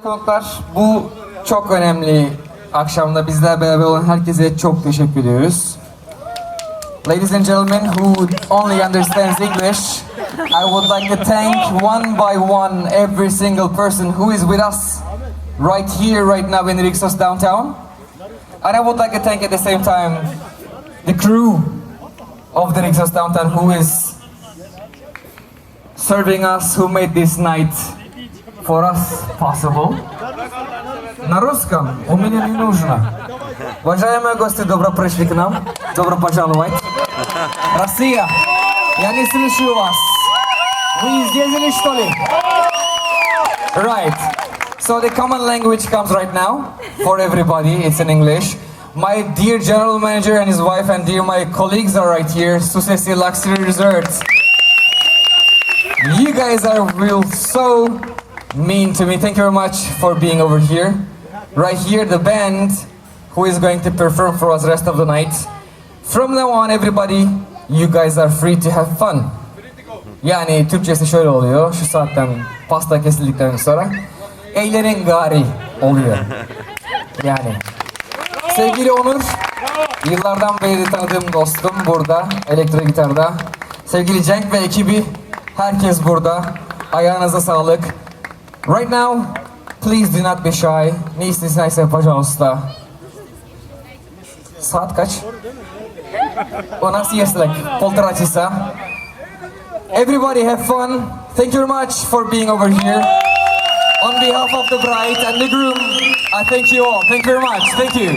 Konuklar, bu çok önemli akşamda bizlerle beraber olan herkese çok teşekkür ediyoruz. Ladies and gentlemen who only understands English, I would like to thank one by one every single person who is with us right here, right now in Rixos downtown. And I would like to thank at the same time the crew of the Rixos downtown who is serving us, who made this night for us possible. На русском у меня не нужно. Уважаемые гости, добро пришли к нам. Добро пожаловать. Россия, я не слышу вас. Вы здесь что ли? Right. So the common language comes right now for everybody. It's in English. My dear general manager and his wife and dear my colleagues are right here. Susesi Luxury Resorts. You guys are real so mean to me. Thank you very much for being over here. Right here, the band who is going to perform for us rest of the night. From now on, everybody, you guys are free to have fun. Yani Türkçesi şöyle oluyor. Şu saatten pasta kesildikten sonra eğlenin gari oluyor. Yani. Sevgili Onur, yıllardan beri tanıdığım dostum burada, elektro gitarda. Sevgili Cenk ve ekibi, herkes burada. Ayağınıza sağlık. Right now, please do not be shy. Ne istersen пожалуйста. Saat kaç? У нас есть like 1,5 часа. Everybody have fun. Thank you very much for being over here. On behalf of the bride and the groom, I thank you all. Thank you very much. Thank you.